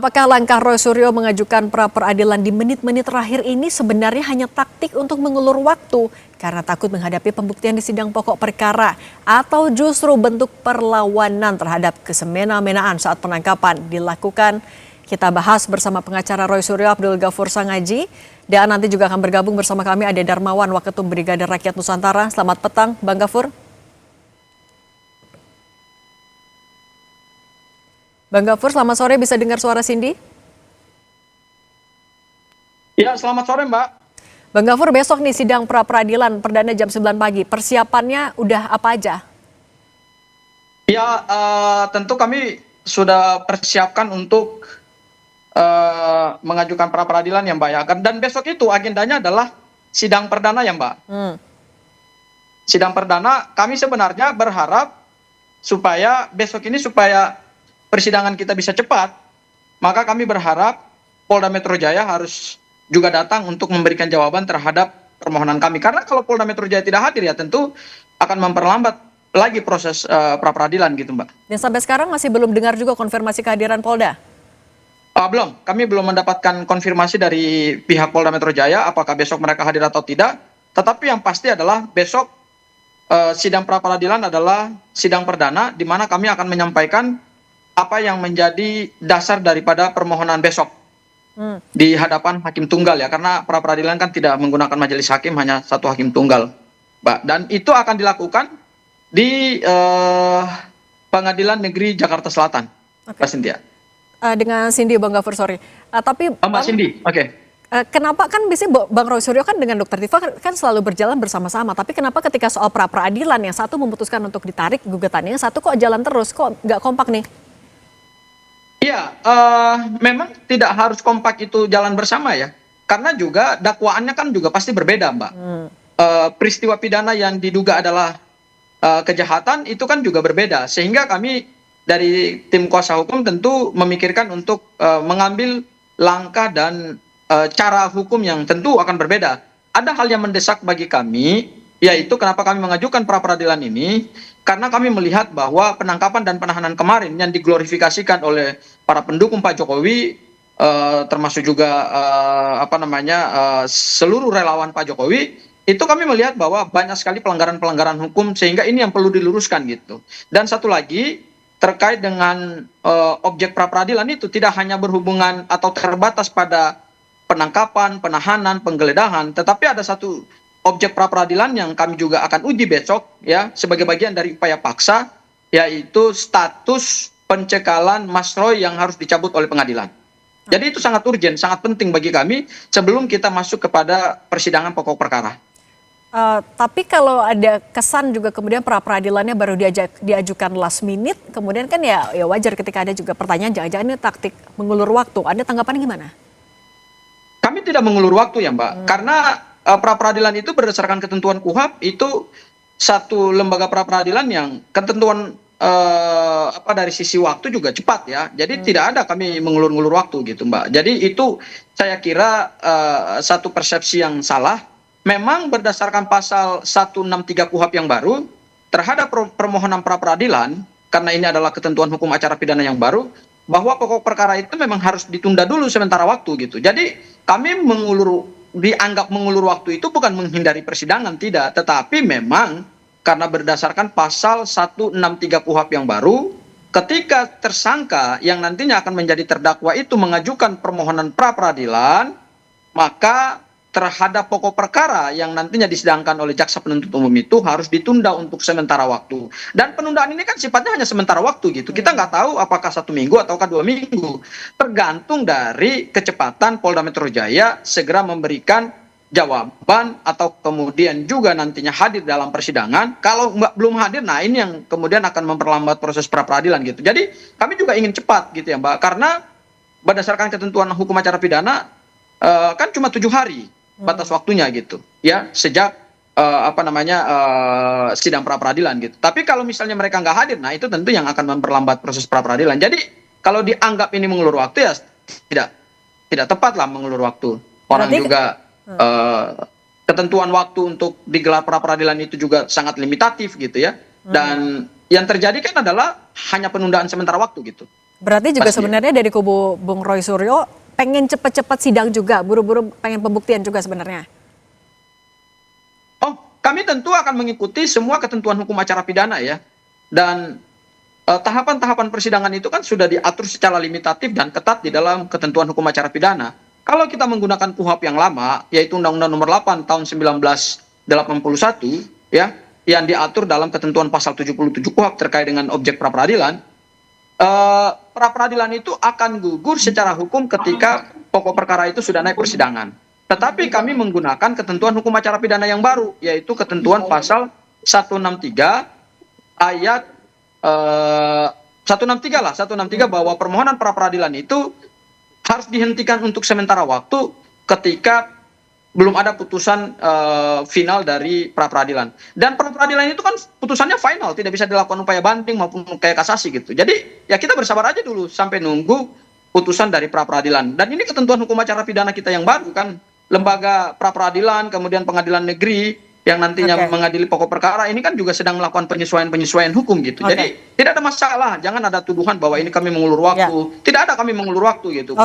Apakah langkah Roy Suryo mengajukan pra-peradilan di menit-menit terakhir ini sebenarnya hanya taktik untuk mengulur waktu karena takut menghadapi pembuktian di sidang pokok perkara atau justru bentuk perlawanan terhadap kesemena-menaan saat penangkapan dilakukan? Kita bahas bersama pengacara Roy Suryo Abdul Ghafur Sangaji dan nanti juga akan bergabung bersama kami ada Darmawan Waketum Brigade Rakyat Nusantara. Selamat petang Bang Ghafur. Bang Ghafur, selamat sore. Bisa dengar suara Cindy? Ya, selamat sore Mbak. Bang Ghafur, besok nih sidang pra-peradilan perdana jam 9 pagi. Persiapannya udah apa aja? Ya, tentu kami sudah persiapkan untuk mengajukan pra-peradilan ya Mbak ya. Dan besok itu agendanya adalah sidang perdana ya Mbak. Sidang perdana kami sebenarnya berharap supaya besok ini supaya persidangan kita bisa cepat, maka kami berharap Polda Metro Jaya harus juga datang untuk memberikan jawaban terhadap permohonan kami. Karena kalau Polda Metro Jaya tidak hadir ya tentu akan memperlambat lagi proses pra-peradilan gitu Mbak. Dan sampai sekarang masih belum dengar juga konfirmasi kehadiran Polda? Belum, kami belum mendapatkan konfirmasi dari pihak Polda Metro Jaya apakah besok mereka hadir atau tidak. Tetapi yang pasti adalah besok sidang pra-peradilan adalah sidang perdana di mana kami akan menyampaikan apa yang menjadi dasar daripada permohonan besok di hadapan hakim tunggal ya, karena pra-peradilan kan tidak menggunakan majelis hakim, hanya satu hakim tunggal Mbak, dan itu akan dilakukan di Pengadilan Negeri Jakarta Selatan. Mbak Cynthia. Dengan Cindy, Bang Ghafur, sorry. Tapi Mbak Cindy, oke. Kenapa kan biasanya Bang Roy Suryo kan dengan Dr. Tifa kan selalu berjalan bersama-sama, tapi kenapa ketika soal pra-peradilan yang satu memutuskan untuk ditarik gugatannya, yang satu kok jalan terus, kok nggak kompak nih? Iya, memang tidak harus kompak itu jalan bersama ya, karena juga dakwaannya kan juga pasti berbeda Mbak. Peristiwa pidana yang diduga adalah kejahatan itu kan juga berbeda, sehingga kami dari tim kuasa hukum tentu memikirkan untuk mengambil langkah dan cara hukum yang tentu akan berbeda. Ada hal yang mendesak bagi kami, yaitu kenapa kami mengajukan pra-peradilan ini, karena kami melihat bahwa penangkapan dan penahanan kemarin yang diglorifikasikan oleh para pendukung Pak Jokowi, termasuk juga seluruh relawan Pak Jokowi, itu kami melihat bahwa banyak sekali pelanggaran-pelanggaran hukum, sehingga ini yang perlu diluruskan gitu. Dan satu lagi terkait dengan objek pra-peradilan itu tidak hanya berhubungan atau terbatas pada penangkapan, penahanan, penggeledahan, tetapi ada satu objek pra-peradilan yang kami juga akan uji besok ya sebagai bagian dari upaya paksa, yaitu status pencekalan Mas Roy yang harus dicabut oleh pengadilan. Jadi itu sangat urgen, sangat penting bagi kami sebelum kita masuk kepada persidangan pokok perkara. Tapi kalau ada kesan juga kemudian pra-peradilannya baru diajukan last minute, kemudian kan ya wajar ketika ada juga pertanyaan jangan-jangan ini taktik mengulur waktu. Ada tanggapan gimana? Kami tidak mengulur waktu ya Mbak, karena pra-peradilan itu berdasarkan ketentuan KUHP itu satu lembaga pra-peradilan yang ketentuan dari sisi waktu juga cepat ya. Jadi tidak ada kami mengulur-ngulur waktu gitu Mbak. Jadi itu saya kira satu persepsi yang salah. Memang berdasarkan pasal 163 KUHP yang baru terhadap permohonan pra-peradilan, karena ini adalah ketentuan hukum acara pidana yang baru, bahwa pokok perkara itu memang harus ditunda dulu sementara waktu gitu. Jadi kami dianggap mengulur waktu itu bukan menghindari persidangan, tidak, tetapi memang karena berdasarkan pasal 163 KUHP yang baru, ketika tersangka yang nantinya akan menjadi terdakwa itu mengajukan permohonan pra-peradilan, maka terhadap pokok perkara yang nantinya disidangkan oleh jaksa penuntut umum itu harus ditunda untuk sementara waktu. Dan penundaan ini kan sifatnya hanya sementara waktu gitu. Kita nggak tahu apakah 1 minggu ataukah 2 minggu. Tergantung dari kecepatan Polda Metro Jaya segera memberikan jawaban atau kemudian juga nantinya hadir dalam persidangan. Kalau belum hadir, nah ini yang kemudian akan memperlambat proses pra-peradilan gitu. Jadi kami juga ingin cepat gitu ya Mbak. Karena berdasarkan ketentuan hukum acara pidana kan cuma 7 hari batas waktunya gitu ya sejak sidang pra-peradilan gitu. Tapi kalau misalnya mereka nggak hadir, nah itu tentu yang akan memperlambat proses pra-peradilan. Jadi kalau dianggap ini mengulur waktu ya tidak tepat lah mengulur waktu. Orang juga ketentuan waktu untuk digelar pra-peradilan itu juga sangat limitatif gitu ya. Dan yang terjadi kan adalah hanya penundaan sementara waktu gitu. Berarti juga Pasti. sebenarnya dari kubu Bung Roy Suryo pengen cepet-cepet sidang juga, buru-buru pengen pembuktian juga sebenarnya. Oh, kami tentu akan mengikuti semua ketentuan hukum acara pidana ya. Dan tahapan-tahapan persidangan itu kan sudah diatur secara limitatif dan ketat di dalam ketentuan hukum acara pidana. Kalau kita menggunakan KUHP yang lama, yaitu Undang-Undang Nomor 8 tahun 1981, ya, yang diatur dalam ketentuan pasal 77 KUHP terkait dengan objek pra-peradilan, pra-peradilan itu akan gugur secara hukum ketika pokok perkara itu sudah naik persidangan. Tetapi kami menggunakan ketentuan hukum acara pidana yang baru, yaitu ketentuan pasal 163 ayat 163 bahwa permohonan pra-peradilan itu harus dihentikan untuk sementara waktu ketika belum ada putusan final dari pra-peradilan. Dan pra-peradilan itu kan putusannya final, tidak bisa dilakukan upaya banding maupun kayak kasasi gitu. Jadi ya kita bersabar aja dulu sampai nunggu putusan dari pra-peradilan. Dan ini ketentuan hukum acara pidana kita yang baru kan, lembaga pra-peradilan, kemudian pengadilan negeri yang nantinya mengadili pokok perkara ini kan juga sedang melakukan penyesuaian hukum gitu. Jadi tidak ada masalah, jangan ada tuduhan bahwa ini kami mengulur waktu. Tidak ada kami mengulur waktu gitu.